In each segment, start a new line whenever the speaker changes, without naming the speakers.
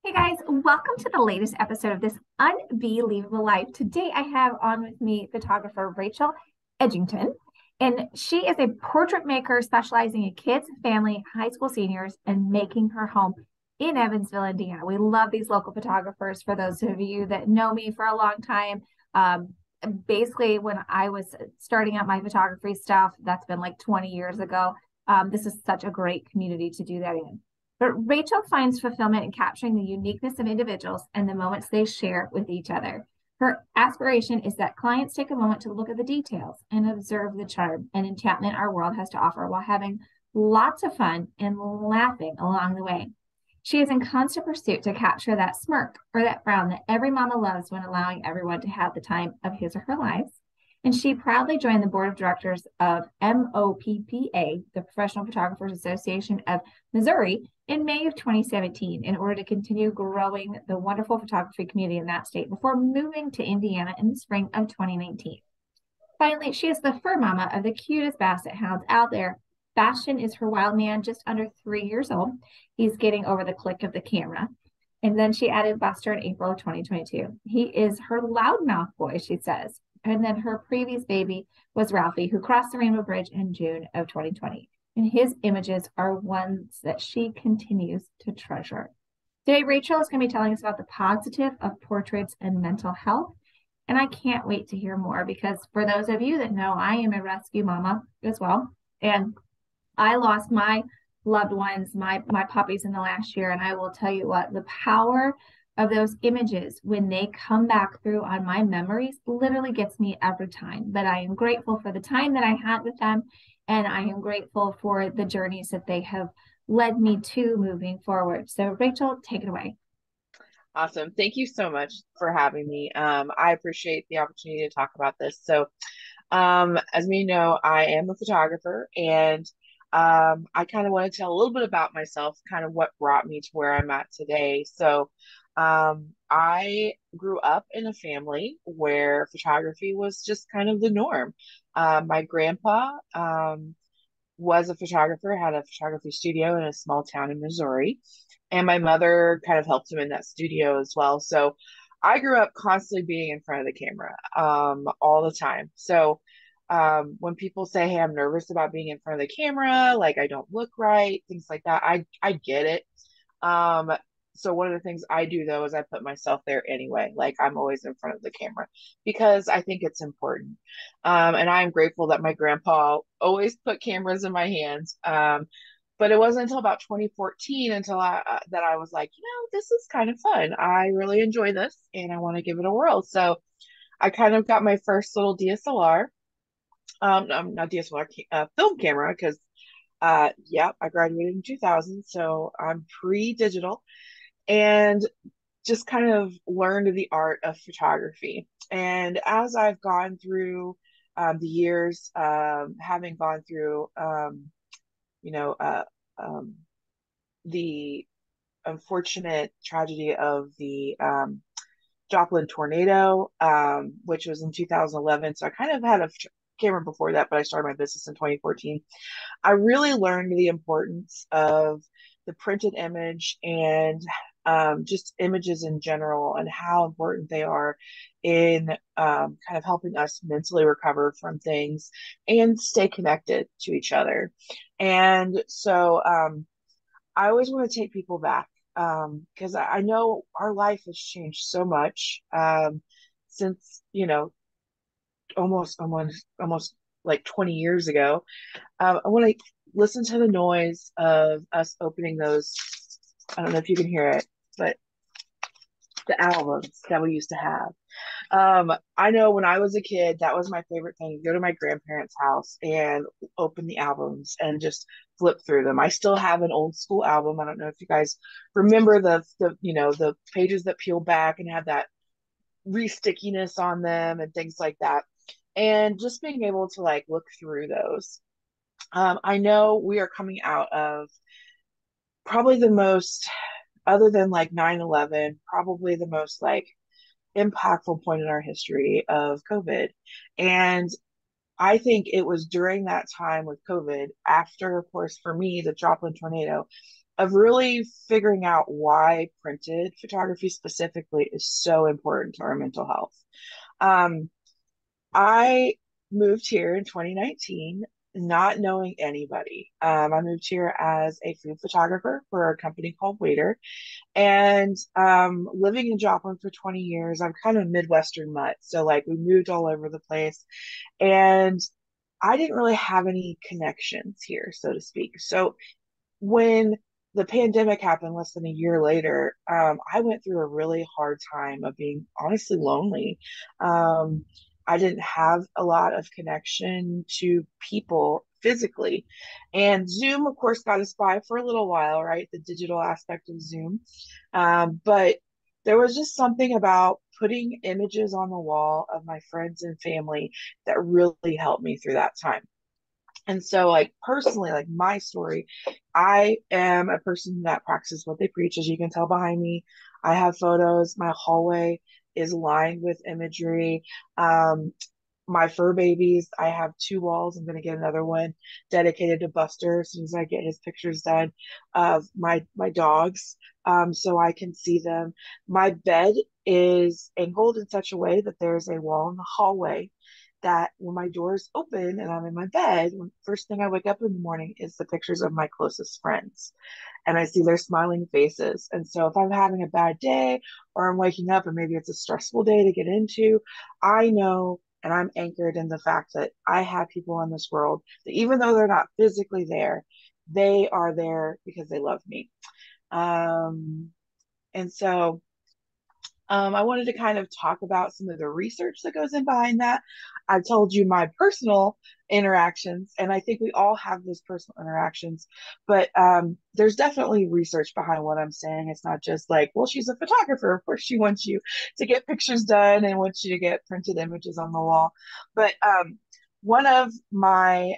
Hey guys, welcome to the latest episode of this Unbelievable Life. Today I have on with me photographer Rachel Edgington, and she is a portrait maker specializing in kids, family, high school seniors, and making her home in Evansville, Indiana. We love these local photographers. For those of you that know me for a long time, um, basically when I was starting out my photography stuff, that's been like 20 years ago. This is such a great community to do that in. But Rachel finds fulfillment in capturing the uniqueness of individuals and the moments they share with each other. Her aspiration is that clients take a moment to look at the details and observe the charm and enchantment our world has to offer while having lots of fun and laughing along the way. She is in constant pursuit to capture that smirk or that frown that every mama loves when allowing everyone to have the time of his or her lives. And she proudly joined the board of directors of MOPPA, the Professional Photographers Association of Missouri, in May of 2017 in order to continue growing the wonderful photography community in that state before moving to Indiana in the spring of 2019. Finally, she is the fur mama of the cutest basset hounds out there. Bastion is her wild man, just under 3 years old. He's getting over the click of the camera. And then she added Buster in April of 2022. He is her loudmouth boy, she says. And then her previous baby was Ralphie, who crossed the Rainbow Bridge in June of 2020. And his images are ones that she continues to treasure. Today, Rachel is going to be telling us about the positive of portraits and mental health. And I can't wait to hear more because for those of you that know, I am a rescue mama as well. And I lost my loved ones, my puppies in the last year. And I will tell you what, the power of those images when they come back through on my memories literally gets me every time. But I am grateful for the time that I had with them, and I am grateful for the journeys that they have led me to moving forward. So Rachel, take it away.
Awesome. Thank you so much for having me. I appreciate the opportunity to talk about this. As you know, I am a photographer, and I kind of want to tell a little bit about myself, kind of what brought me to where I'm at today. I grew up in a family where photography was just kind of the norm. My grandpa, was a photographer, had a photography studio in a small town in Missouri. And my mother kind of helped him in that studio as well. So I grew up constantly being in front of the camera, all the time. When people say, "Hey, I'm nervous about being in front of the camera, like I don't look right," things like that, I get it. Um, so one of the things I do though is I put myself there anyway. Like I'm always in front of the camera because I think it's important. And I'm grateful that my grandpa always put cameras in my hands. But it wasn't until about 2014 until that I was like, this is kind of fun. I really enjoy this and I want to give it a whirl. So I kind of got my first little DSLR, not DSLR, film camera because yeah, I graduated in 2000, so I'm pre-digital and just kind of learned the art of photography. And as I've gone through the years, having gone through, you know, uh, um, the unfortunate tragedy of the Joplin tornado, which was in 2011. So I kind of had a camera before that, but I started my business in 2014. I really learned the importance of the printed image and just images in general and how important they are in kind of helping us mentally recover from things and stay connected to each other. And so I always want to take people back because I know our life has changed so much since, almost like 20 years ago. I want to listen to the noise of us opening those. I don't know if you can hear it, but the albums that we used to have. I know when I was a kid, that was my favorite thing. Go to my grandparents' house and open the albums and just flip through them. I still have an old school album. I don't know if you guys remember the pages that peel back and have that re-stickiness on them and things like that. And just being able to like look through those. I know we are coming out of probably the most, other than like 9/11, probably the most like impactful point in our history of COVID. And I think it was during that time with COVID, after, of course, for me, the Joplin tornado, of really figuring out why printed photography specifically is so important to our mental health. Um, I moved here in 2019, not knowing anybody. I moved here as a food photographer for a company called Waiter, and living in Joplin for 20 years. I'm kind of a Midwestern mutt, so like we moved all over the place, and I didn't really have any connections here, so to speak. So when the pandemic happened less than a year later, I went through a really hard time of being honestly lonely. Um, I didn't have a lot of connection to people physically. And Zoom, of course, got us by for a little while, right? The digital aspect of Zoom. But there was just something about putting images on the wall of my friends and family that really helped me through that time. And so, like, personally, like my story, I am a person that practices what they preach. As you can tell behind me, I have photos. My hallway is lined with imagery. Um, my fur babies, I have two walls. I'm going to get another one dedicated to Buster as soon as I get his pictures done of my dogs, so I can see them. My bed is angled in such a way that there's a wall in the hallway that when my doors open and I'm in my bed, first thing I wake up in the morning is the pictures of my closest friends and I see their smiling faces. And so if I'm having a bad day or I'm waking up and maybe it's a stressful day to get into, I know and I'm anchored in the fact that I have people in this world that even though they're not physically there, they are there because they love me. Um, and so I wanted to kind of talk about some of the research that goes in behind that. I told you my personal interactions, and I think we all have those personal interactions, but there's definitely research behind what I'm saying. It's not just like, well, she's a photographer. Of course, she wants you to get pictures done and wants you to get printed images on the wall. But one of my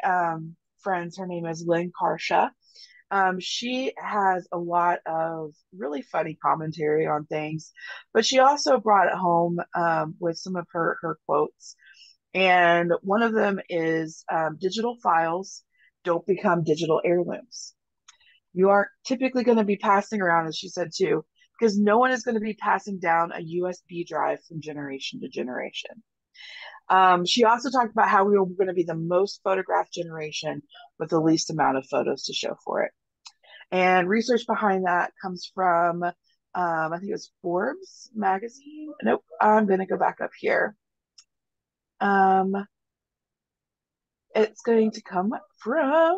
friends, her name is Lynn Karsha. She has a lot of really funny commentary on things, but she also brought it home with some of her quotes. And one of them is digital files don't become digital heirlooms. You aren't typically going to be passing around, as she said too, because no one is going to be passing down a USB drive from generation to generation. She also talked about how we were going to be the most photographed generation with the least amount of photos to show for it. And research behind that comes from, I think it was Forbes magazine. Nope, I'm going to go back up here. Um, it's going to come from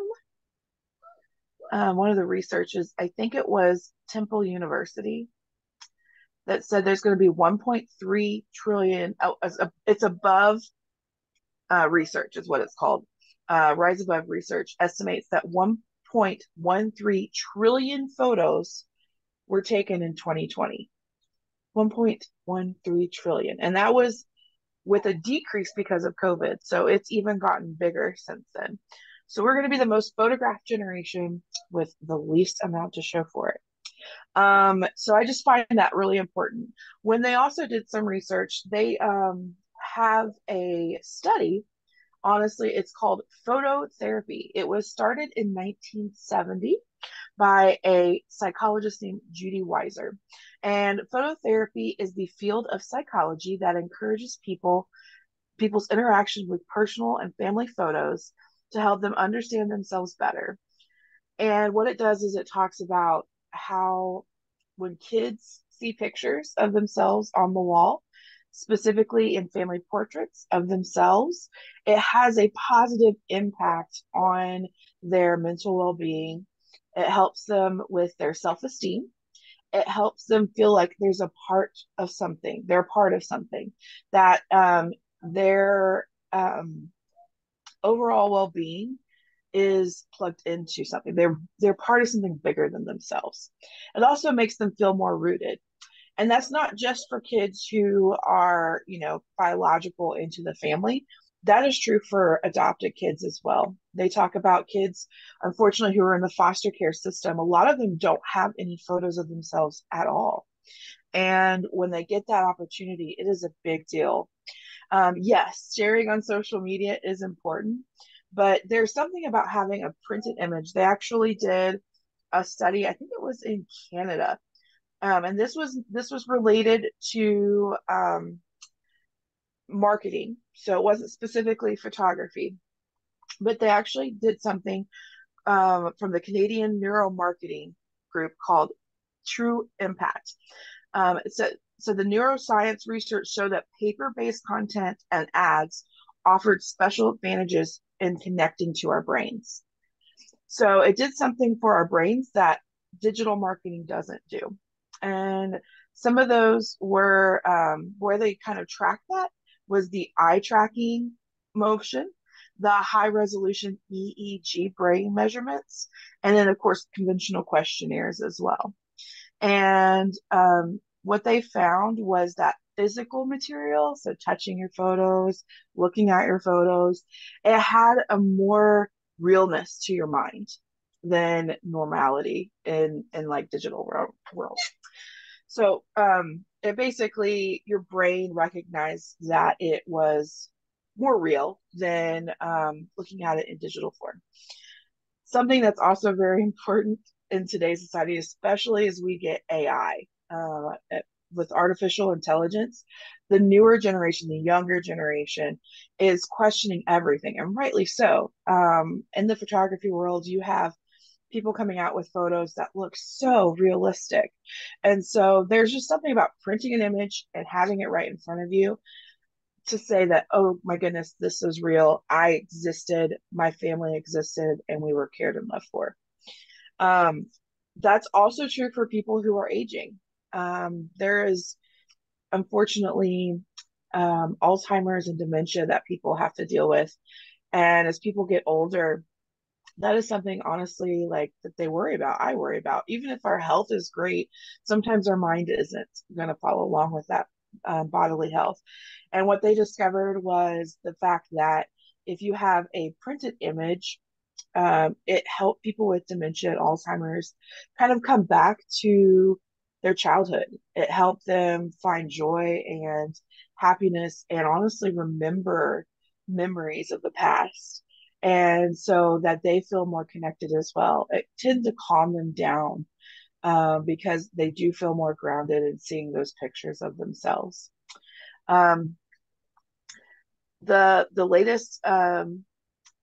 one of the researchers, I think it was Temple University, that said there's going to be 1.3 trillion. Oh, it's above research, is what it's called. Rise Above Research estimates that 1.13 trillion photos were taken in 2020. 1.13 trillion. And that was with a decrease because of COVID. So it's even gotten bigger since then. So we're going to be the most photographed generation with the least amount to show for it. So I just find that really important. When they also did some research, they have a study. Honestly, it's called phototherapy. It was started in 1970 by a psychologist named Judy Weiser. And phototherapy is the field of psychology that encourages people's interaction with personal and family photos to help them understand themselves better. And what it does is it talks about how when kids see pictures of themselves on the wall, specifically in family portraits of themselves, it has a positive impact on their mental well being. It helps them with their self esteem. It helps them feel like there's a part of something, they're part of something, that their overall well being is plugged into something. They're part of something bigger than themselves. It also makes them feel more rooted. And that's not just for kids who are, biological into the family. That is true for adopted kids as well. They talk about kids, unfortunately, who are in the foster care system. A lot of them don't have any photos of themselves at all. And when they get that opportunity, it is a big deal. Yes, sharing on social media is important, but there's something about having a printed image. They actually did a study, I think it was in Canada. And this was related to marketing. So it wasn't specifically photography, but they actually did something from the Canadian neuromarketing group called True Impact. So, so the neuroscience research showed that paper-based content and ads offered special advantages in connecting to our brains. So it did something for our brains that digital marketing doesn't do. And some of those were where they kind of tracked that was the eye tracking motion, the high resolution EEG brain measurements, and then, of course, conventional questionnaires as well. And what they found was that physical material, so touching your photos, looking at your photos, it had a more realness to your mind than normality in like digital world. So it basically your brain recognized that it was more real than looking at it in digital form. Something that's also very important in today's society, especially as we get AI with artificial intelligence, the newer generation, the younger generation, is questioning everything, and rightly so. In the photography world, you have people coming out with photos that look so realistic. And so there's just something about printing an image and having it right in front of you to say that, oh my goodness, this is real. I existed, my family existed, and we were cared and loved for. Um, that's also true for people who are aging. There is unfortunately Alzheimer's and dementia that people have to deal with. And as people get older, that is something honestly like that they worry about. I worry about. Even if our health is great, sometimes our mind isn't going to follow along with that bodily health. And what they discovered was the fact that if you have a printed image, it helped people with dementia and Alzheimer's kind of come back to their childhood. It helped them find joy and happiness and honestly remember memories of the past. And so that they feel more connected as well. It tends to calm them down because they do feel more grounded in seeing those pictures of themselves. Um, the latest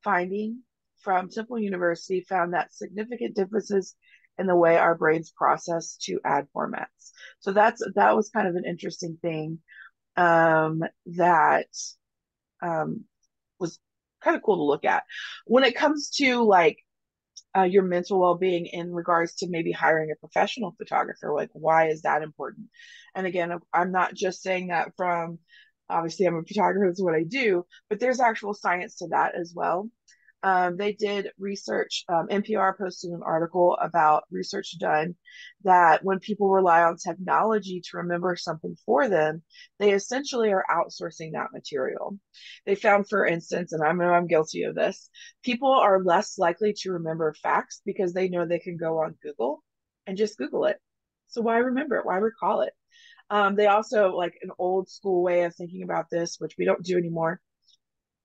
finding from Temple University found that significant differences in the way our brains process two ad formats. So that was kind of an interesting thing that was kind of cool to look at. When it comes to like your mental well-being in regards to maybe hiring a professional photographer, like why is that important? And again, I'm not just saying that from obviously I'm a photographer, is what I do, but there's actual science to that as well. They did research. NPR posted an article about research done that when people rely on technology to remember something for them, they essentially are outsourcing that material. They found, for instance, and I know I'm guilty of this, people are less likely to remember facts because they know they can go on Google and just Google it. So why remember it? Why recall it? They also like an old school way of thinking about this, which we don't do anymore.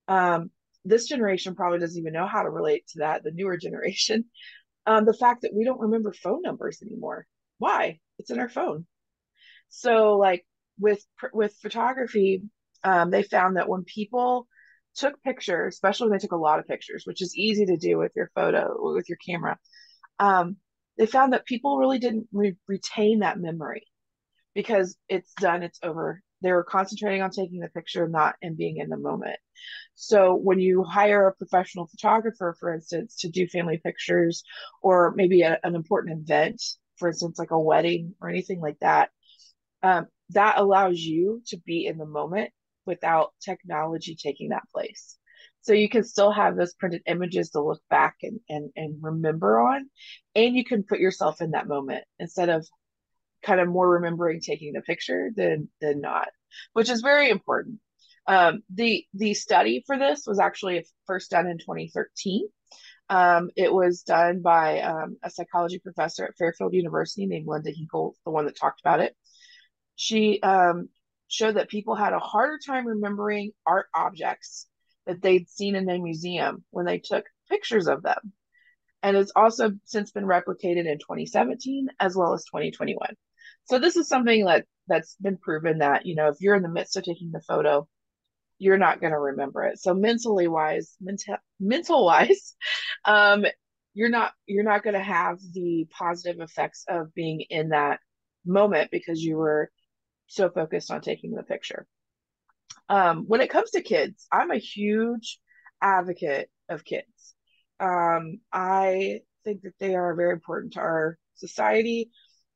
Um, this generation probably doesn't even know how to relate to that, the newer generation. The fact that we don't remember phone numbers anymore. Why? It's in our phone. So like with photography, they found that when people took pictures, especially when they took a lot of pictures, which is easy to do with your photo with your camera, they found that people really didn't retain that memory because it's done, it's over. They were concentrating on taking the picture, not in being in the moment. So when you hire a professional photographer, for instance, to do family pictures or maybe an important event, for instance, like a wedding or anything like that, that allows you to be in the moment without technology taking that place. So you can still have those printed images to look back and remember on, and you can put yourself in that moment instead of kind of more remembering taking the picture than not, which is very important. The study for this was actually first done in 2013. It was done by a psychology professor at Fairfield University named Linda Hinkle, the one that talked about it. She showed that people had a harder time remembering art objects that they'd seen in a museum when they took pictures of them. And it's also since been replicated in 2017 as well as 2021. So this is something that's been proven that, if you're in the midst of taking the photo, you're not going to remember it. So mental wise, um, you're not going to have the positive effects of being in that moment because you were so focused on taking the picture. When it comes to kids, I'm a huge advocate of kids. I think that they are very important to our society.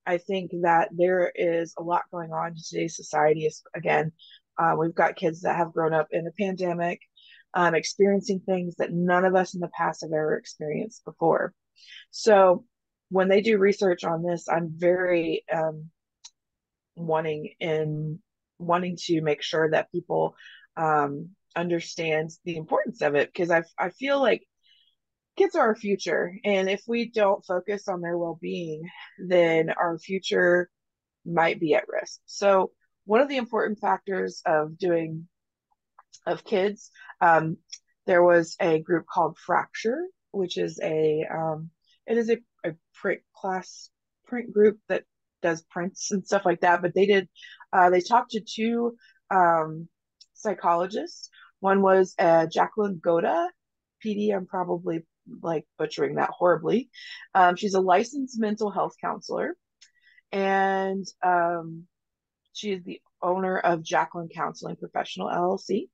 I think that there is a lot going on in today's society. Again, we've got kids that have grown up in a pandemic, experiencing things that none of us in the past have ever experienced before. So when they do research on this, I'm very wanting in wanting to make sure that people understand the importance of it because I feel like kids are our future, and if we don't focus on their well-being, then our future might be at risk. So one of the important factors of kids, there was a group called Fracture, which is a print group that does prints and stuff like that. But they talked to two psychologists. One was Jacqueline Goda, PD. I'm probably like butchering that horribly. She's a licensed mental health counselor, and she is the owner of Jacqueline Counseling Professional LLC.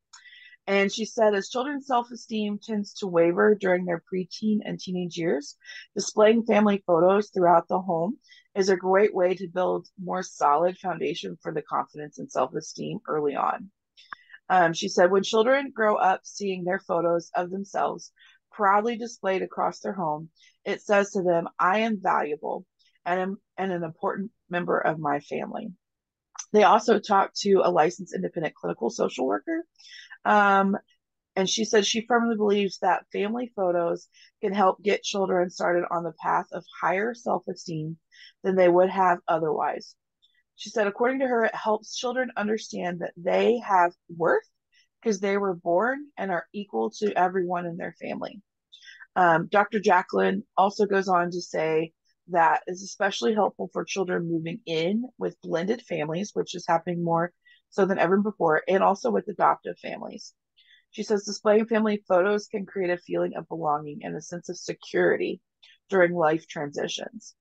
And she said, as children's self esteem tends to waver during their preteen and teenage years, displaying family photos throughout the home is a great way to build more solid foundation for the confidence and self esteem early on. She said, when children grow up seeing their photos of themselves proudly displayed across their home, it says to them, I am valuable and an important member of my family. They also talked to a licensed independent clinical social worker. Um, and she said she firmly believes that family photos can help get children started on the path of higher self esteem than they would have otherwise. She said, according to her, it helps children understand that they have worth because they were born and are equal to everyone in their family. Dr. Jacqueline also goes on to say that is especially helpful for children moving in with blended families, which is happening more so than ever before, and also with adoptive families. She says displaying family photos can create a feeling of belonging and a sense of security during life transitions.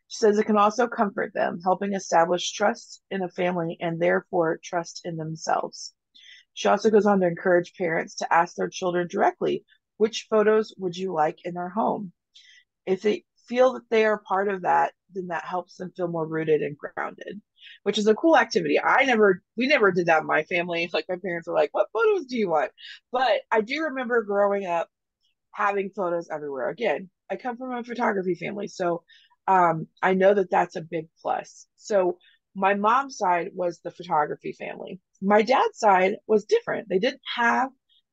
She says it can also comfort them, helping establish trust in a family and therefore trust in themselves. She also goes on to encourage parents to ask their children directly, which photos would you like in our home? If they feel that they are part of that, then that helps them feel more rooted and grounded, which is a cool activity. We never did that in my family. Like my parents were like, what photos do you want? But I do remember growing up having photos everywhere. Again, I come from a photography family, so I know that that's a big plus. So my mom's side was the photography family. My dad's side was different. They didn't have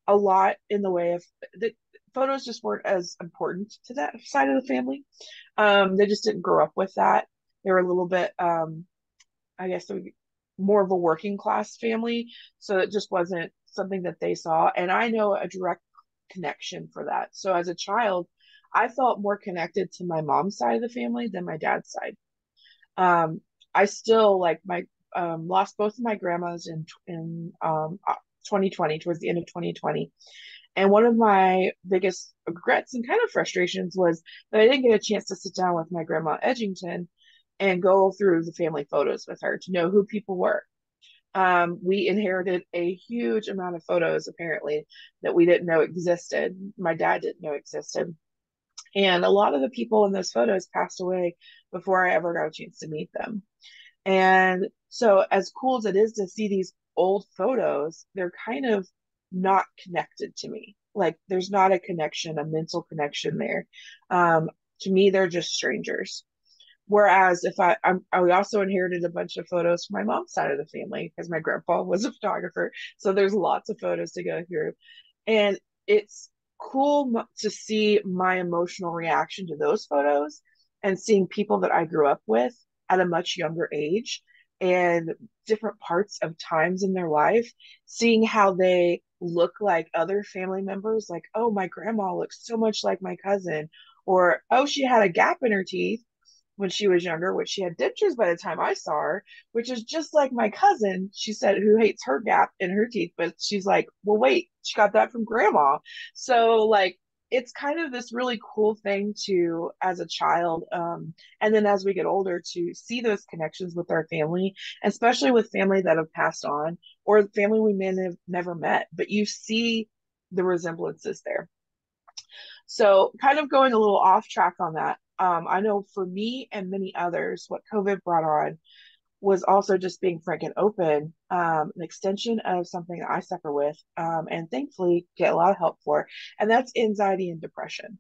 a lot in the way of the photos just weren't as important to that side of the family. They just didn't grow up with that. They were a little bit, I guess, more of a working class family, so it just wasn't something that they saw. And I know a direct connection for that. So as a child, I felt more connected to my mom's side of the family than my dad's side. Um, I still like my lost both of my grandmas in 2020, towards the end of 2020. And one of my biggest regrets and kind of frustrations was that I didn't get a chance to sit down with my grandma Edgington and go through the family photos with her to know who people were. We inherited a huge amount of photos, apparently, that we didn't know existed. My dad didn't know existed. And a lot of the people in those photos passed away before I ever got a chance to meet them. And so, as cool as it is to see these old photos, they're kind of not connected to me. Like, there's not a connection, a mental connection there. To me, they're just strangers. Whereas if I also inherited a bunch of photos from my mom's side of the family because my grandpa was a photographer. So there's lots of photos to go through. And it's cool to see my emotional reaction to those photos and seeing people that I grew up with at a much younger age and different parts of times in their life, seeing how they look like other family members, like, oh, my grandma looks so much like my cousin, Or, oh, she had a gap in her teeth when she was younger, which she had dentures by the time I saw her, which is just like my cousin, she said, who hates her gap in her teeth. But she's like, well, wait, she got that from grandma. So, like, it's kind of this really cool thing to, as a child, and then as we get older, to see those connections with our family, especially with family that have passed on or family we may have never met, but you see the resemblances there. So, kind of going a little off track on that, I know for me and many others, what COVID brought on was also just being frank and open, an extension of something that I suffer with, and thankfully get a lot of help for, and that's anxiety and depression.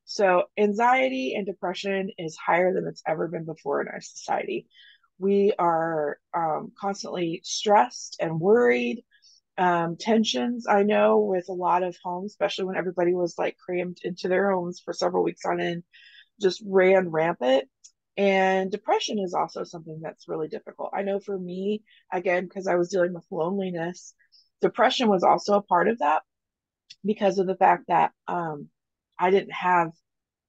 So, anxiety and depression is higher than it's ever been before in our society. We are constantly stressed and worried, tensions. I know with a lot of homes, especially when everybody was like crammed into their homes for several weeks on end, just ran rampant. And depression is also something that's really difficult. I know for me, again, because I was dealing with loneliness, depression was also a part of that because of the fact that I didn't have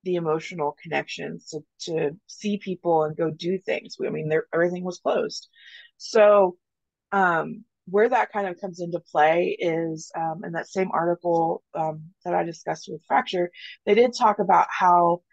the emotional connections to see people and go do things. I mean, everything was closed. So, where that kind of comes into play is in that same article that I discussed with Fracture, they did talk about how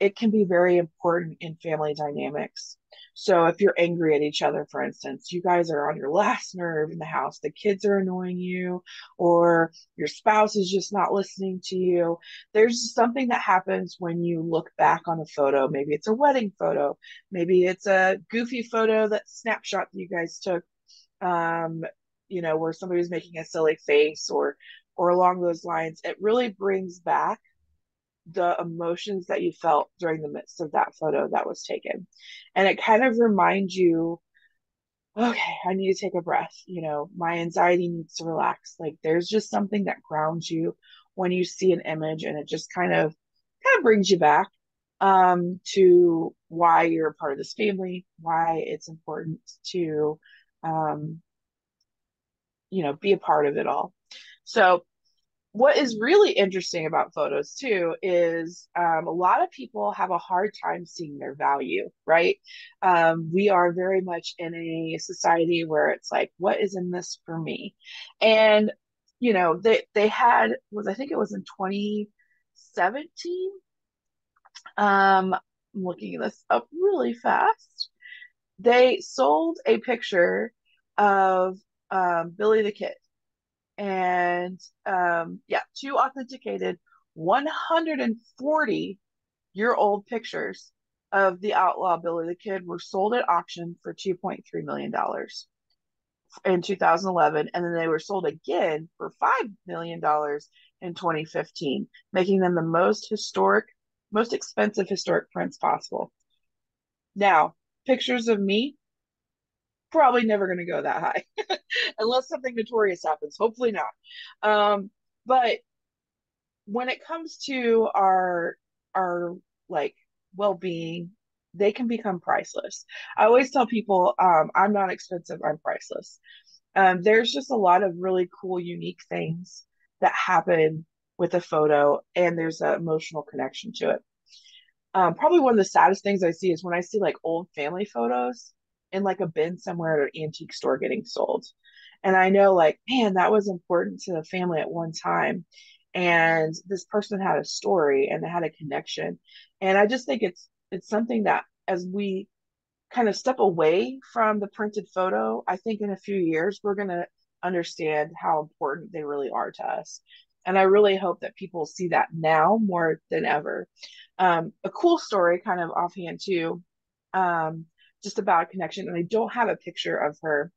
it can be very important in family dynamics. So if you're angry at each other, for instance, you guys are on your last nerve in the house, the kids are annoying you, or your spouse is just not listening to you. There's something that happens when you look back on a photo. Maybe it's a wedding photo, maybe it's a goofy photo, that snapshot that you guys took, um, where somebody was making a silly face or along those lines. It really brings back the emotions that you felt during the midst of that photo that was taken. And it kind of reminds you, okay, I need to take a breath. My anxiety needs to relax. Like there's just something that grounds you when you see an image, and it just kind of brings you back to why you're a part of this family, why it's important to um, be a part of it all. So what is really interesting about photos too is a lot of people have a hard time seeing their value, right? We are very much in a society where it's like, what is in this for me? And they had, was I think it was in 2017. I'm looking this up really fast. They sold a picture of Billy the Kid, and yeah, two authenticated 140-year-old pictures of the outlaw Billy the Kid were sold at auction for $2.3 million in 2011, and then they were sold again for $5 million in 2015, making them the most expensive historic prints possible. Now, pictures of me probably never going to go that high unless something notorious happens. Hopefully not. But when it comes to our like well-being, they can become priceless. I always tell people, I'm not expensive, I'm priceless. There's just a lot of really cool, unique things that happen with a photo, and there's an emotional connection to it. Probably one of the saddest things I see is when I see like old family photos in like a bin somewhere at an antique store getting sold. And I know like, man, that was important to the family at one time. And this person had a story and they had a connection. And I just think it's something that as we kind of step away from the printed photo, I think in a few years we're gonna understand how important they really are to us. And I really hope that people see that now more than ever. A cool story, kind of offhand too, um, just about a connection, and I don't have a picture of her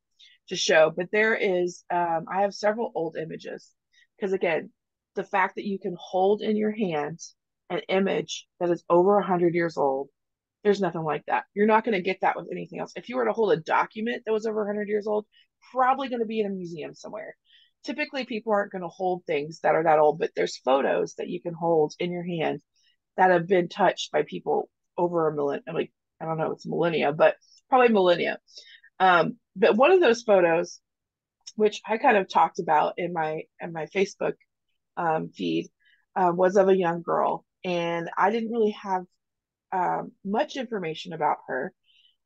to show, but there is, I have several old images. Because again, the fact that you can hold in your hands an image that is over 100 years old, there's nothing like that. You're not going to get that with anything else. If you were to hold a document that was over 100 years old, probably going to be in a museum somewhere. Typically, people aren't going to hold things that are that old, but there's photos that you can hold in your hand that have been touched by people over a millennia. Like, I don't know, it's millennia, but probably millennia. But one of those photos, which I kind of talked about in my Facebook feed, was of a young girl. and I didn't really have much information about her.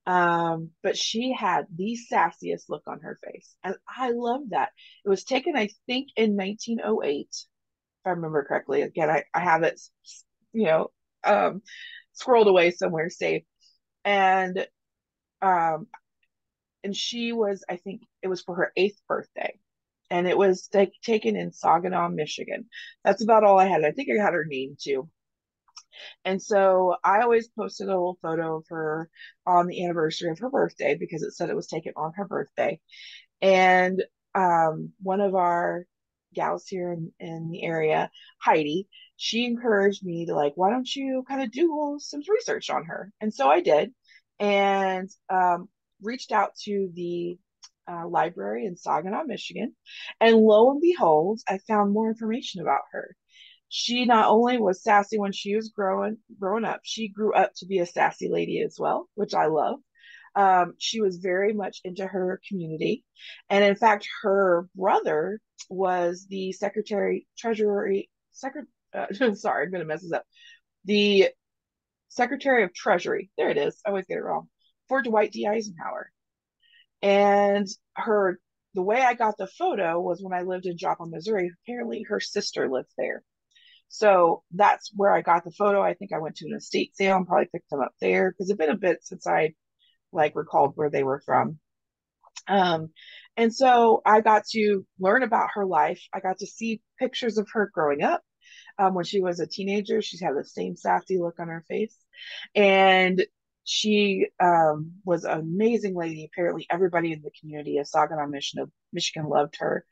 But she had the sassiest look on her face. And I love that. It was taken, I think, in 1908, if I remember correctly. Again, I have it, you know, um, scrolled away somewhere safe. And um, and she was, I think it was for her eighth birthday. And it was taken in Saginaw, Michigan. That's about all I had. I think I had her name too. And so I always posted a little photo of her on the anniversary of her birthday because it said it was taken on her birthday. And one of our gals here in the area, Heidi, she encouraged me to like, why don't you kind of do some research on her? And so I did, and reached out to the library in Saginaw, Michigan, and lo and behold, I found more information about her. She not only was sassy when she was growing up, she grew up to be a sassy lady as well, which I love. She was very much into her community. And in fact, her brother was the sorry, I'm going to mess this up. The Secretary of Treasury. There it is. I always get it wrong. For Dwight D. Eisenhower. And the way I got the photo was when I lived in Joplin, Missouri. Apparently, her sister lived there. So that's where I got the photo. I think I went to an estate sale and probably picked them up there because it's been a bit since I like recalled where they were from. Um, and so I got to learn about her life. I got to see pictures of her growing up. When she was a teenager, she had the same sassy look on her face. And she was an amazing lady. Apparently, everybody in the community of Saginaw, Michigan loved her.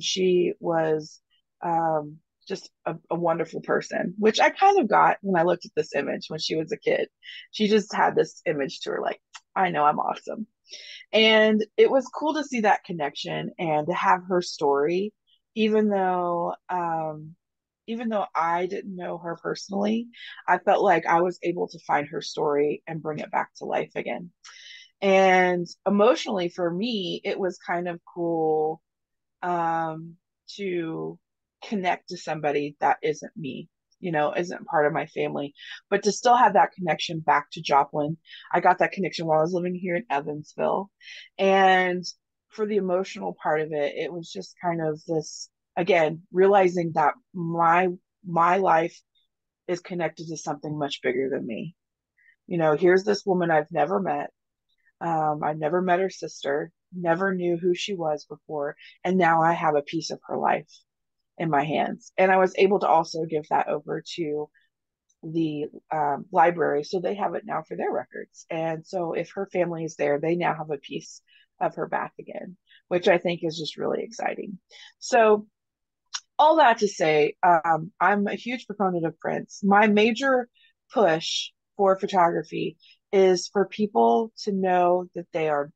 She was just a wonderful person, which I kind of got when I looked at this image when she was a kid. She just had this image to her, like, I know I'm awesome. And it was cool to see that connection and to have her story, even though even though I didn't know her personally, I felt like I was able to find her story and bring it back to life again. And emotionally for me, it was kind of cool um, to connect to somebody that isn't me, isn't part of my family, but to still have that connection back to Joplin. I got that connection while I was living here in Evansville. And for the emotional part of it, it was just kind of this, again, realizing that my life is connected to something much bigger than me. Here's this woman I've never met. I never met her sister, never knew who she was before, and now I have a piece of her life in my hands. And I was able to also give that over to the library, so they have it now for their records. And so if her family is there, they now have a piece of her back again, which I think is just really exciting. So all that to say, I'm a huge proponent of prints. My major push for photography is for people to know that they are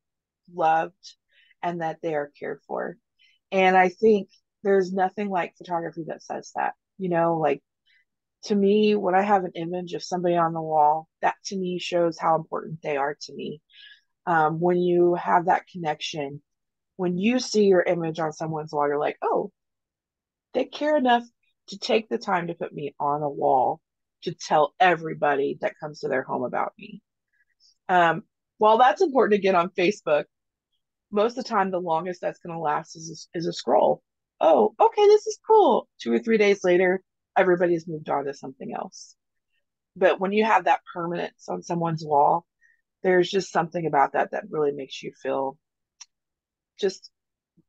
loved and that they are cared for. And I think there's nothing like photography that says that. Like to me, when I have an image of somebody on the wall, that to me shows how important they are to me. When you have that connection, when you see your image on someone's wall, you're like, oh, they care enough to take the time to put me on a wall to tell everybody that comes to their home about me. Um, while that's important to get on Facebook, most of the time, the longest that's going to last is a scroll. Oh, okay, this is cool. 2 or 3 days later, everybody's moved on to something else. But when you have that permanence on someone's wall, there's just something about that really makes you feel just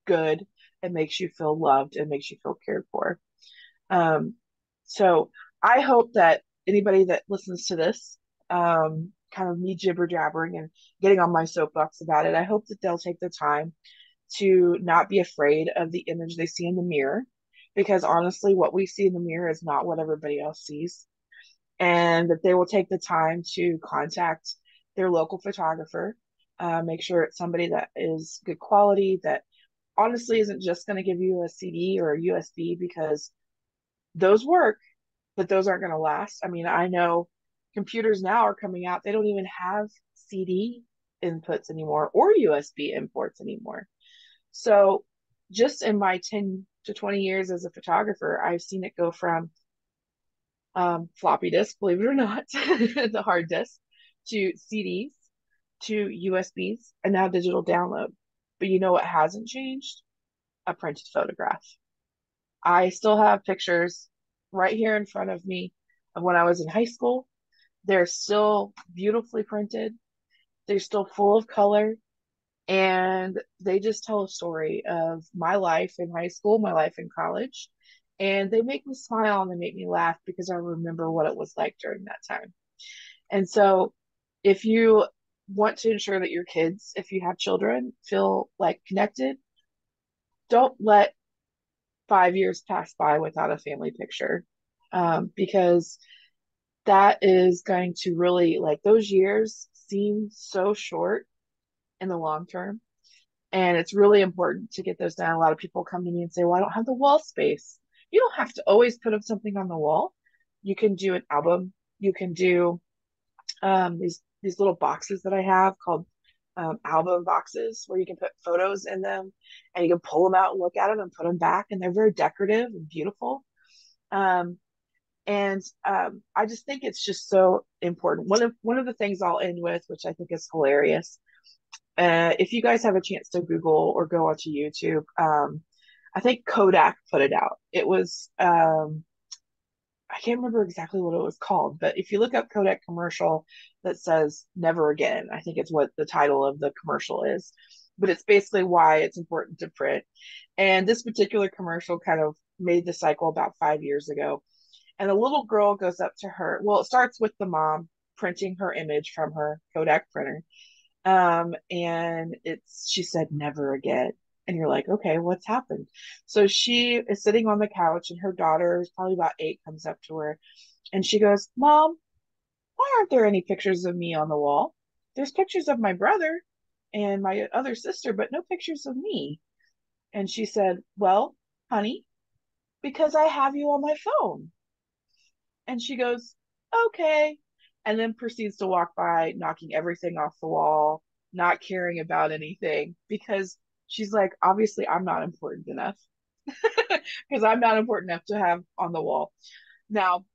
good. It makes you feel loved. It makes you feel cared for. Um, so I hope that anybody that listens to this, kind of me jibber jabbering and getting on my soapbox about it, I hope that they'll take the time to not be afraid of the image they see in the mirror, because honestly, what we see in the mirror is not what everybody else sees. And that they will take the time to contact their local photographer, make sure it's somebody that is good quality, that honestly isn't just going to give you a CD or a USB, because those work, but those aren't going to last. I mean, I know computers now are coming out, they don't even have CD inputs anymore or USB imports anymore. So, just in my 10 to 20 years as a photographer, I've seen it go from floppy disk, believe it or not, the hard disk, to CDs, to USBs, and now digital download. But you know what hasn't changed? A printed photograph. I still have pictures right here in front of me of when I was in high school. They're still beautifully printed. They're still full of color, and they just tell a story of my life in high school, my life in college. And they make me smile and they make me laugh because I remember what it was like during that time. And so, if you want to ensure that your kids, if you have children, feel like connected, don't let 5 years pass by without a family picture, because that is going to really, like, those years seem so short in the long term. And it's really important to get those done. A lot of people come to me and say, well, I don't have the wall space. You don't have to always put up something on the wall. You can do an album. You can do these little boxes that I have called album boxes where you can put photos in them and you can pull them out and look at them and put them back. And they're very decorative and beautiful. Um, and I just think it's just so important. One of the things I'll end with, which I think is hilarious, if you guys have a chance to Google or go onto YouTube, I think Kodak put it out. It was I can't remember exactly what it was called, but if you look up Kodak commercial that says "Never Again," I think it's what the title of the commercial is. But it's basically why it's important to print. And this particular commercial kind of made the cycle about 5 years ago. And a little girl goes up to her. Well, it starts with the mom printing her image from her Kodak printer. And she said, "Never again." And you're like, okay, what's happened? So she is sitting on the couch, and her daughter, is probably about 8, comes up to her and she goes, "Mom, why aren't there any pictures of me on the wall? There's pictures of my brother and my other sister, but no pictures of me." And she said, "Well, honey, because I have you on my phone." And she goes, "Okay." And then proceeds to walk by, knocking everything off the wall, not caring about anything because she's like, obviously, I'm not important enough because I'm not important enough to have on the wall. Now,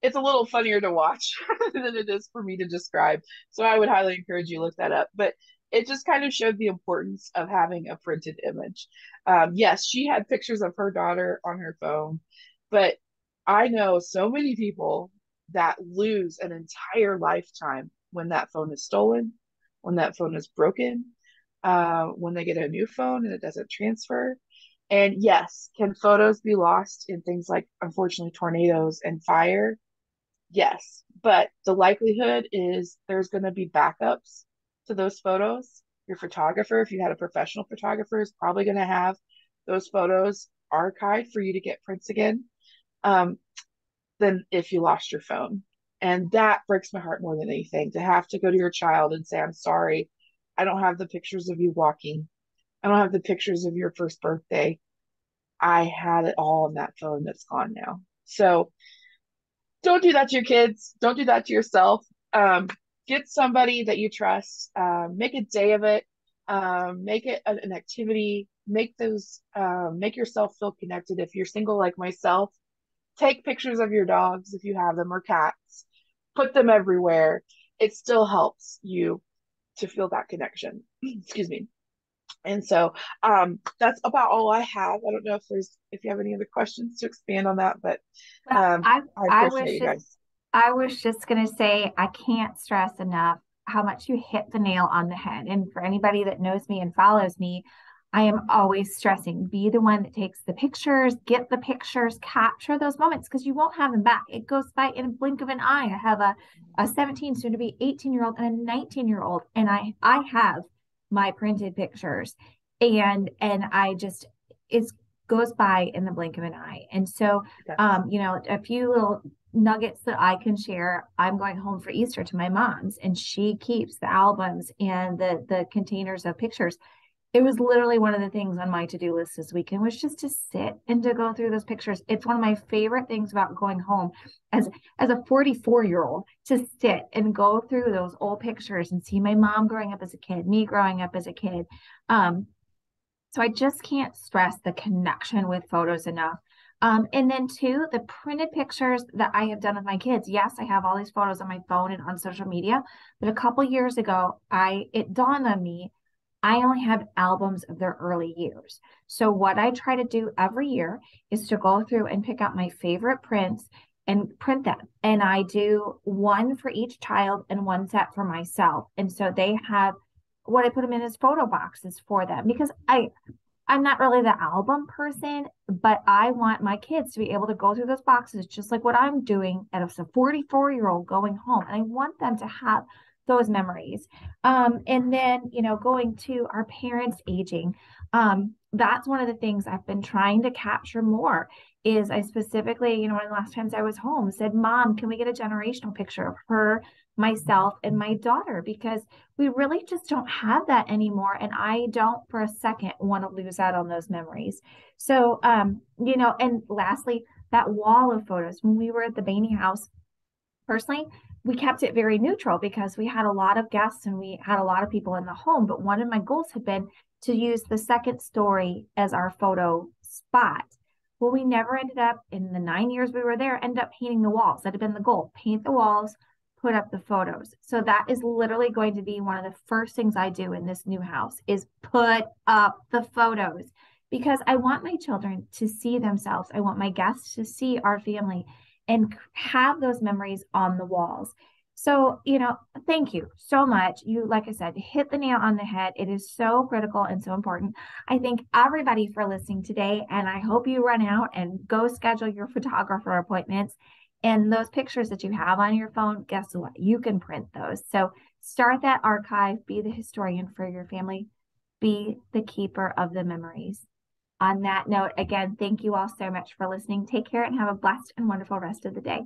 it's a little funnier to watch than it is for me to describe. So I would highly encourage you to look that up. But it just kind of showed the importance of having a printed image. Yes, she had pictures of her daughter on her phone, but I know so many people that lose an entire lifetime when that phone is stolen, when that phone is broken, when they get a new phone and it doesn't transfer. And yes, can photos be lost in things like, unfortunately, tornadoes and fire? Yes, but the likelihood is there's going to be backups to those photos. Your photographer, if you had a professional photographer, is probably going to have those photos archived for you to get prints again, um, than if you lost your phone. And that breaks my heart more than anything to have to go to your child and say, "I'm sorry, I don't have the pictures of you walking. I don't have the pictures of your first birthday. I had it all on that phone that's gone now." So don't do that to your kids. Don't do that to yourself. Get somebody that you trust. Make a day of it. Make it an activity. Make yourself feel connected. If you're single like myself, take pictures of your dogs if you have them or cats. Put them everywhere. It still helps you to feel that connection. Excuse me. And so that's about all I have. I don't know if you have any other questions to expand on that, but
Well,
I
I
appreciate
was
you
just
guys.
I was just gonna say I can't stress enough how much you hit the nail on the head. And for anybody that knows me and follows me, I am always stressing, be the one that takes the pictures, get the pictures, capture those moments because you won't have them back. It goes by in a blink of an eye. I have a 17, soon to be 18-year-old and a 19-year-old, and I have my printed pictures. And I just it goes by in the blink of an eye. And so
Yes.
a few little nuggets that I can share. I'm going home for Easter to my mom's, and she keeps the albums and the containers of pictures. It was literally one of the things on my to-do list this weekend was just to sit and to go through those pictures. It's one of my favorite things about going home as a 44-year-old to sit and go through those old pictures and see my mom growing up as a kid, me growing up as a kid. Um, so I just can't stress the connection with photos enough. And then two, the printed pictures that I have done with my kids. Yes, I have all these photos on my phone and on social media, but a couple years ago, it dawned on me I only have albums of their early years. So what I try to do every year is to go through and pick out my favorite prints and print them. And I do one for each child and one set for myself. And so they have what I put them in as photo boxes for them because I'm not really the album person, but I want my kids to be able to go through those boxes just like what I'm doing as a 44-year-old going home. And I want them to have those memories. And then, going to our parents aging, that's one of the things I've been trying to capture more is I specifically, one of the last times I was home said, Mom, can we get a generational picture of her, myself, and my daughter? Because we really just don't have that anymore. And I don't for a second want to lose out on those memories. So, and lastly, that wall of photos when we were at the Bainey house, personally, we kept it very neutral because we had a lot of guests and we had a lot of people in the home. But one of my goals had been to use the second story as our photo spot. Well, we never ended up in the 9 years we were there, end up painting the walls. That had been the goal. Paint the walls, put up the photos. So that is literally going to be one of the first things I do in this new house is put up the photos because I want my children to see themselves. I want my guests to see our family and have those memories on the walls. So, thank you so much. You, like I said, hit the nail on the head. It is so critical and so important. I thank everybody for listening today, and I hope you run out and go schedule your photographer appointments. And those pictures that you have on your phone, guess what? You can print those. So start that archive, be the historian for your family, be the keeper of the memories. On that note, again, thank you all so much for listening. Take care and have a blessed and wonderful rest of the day.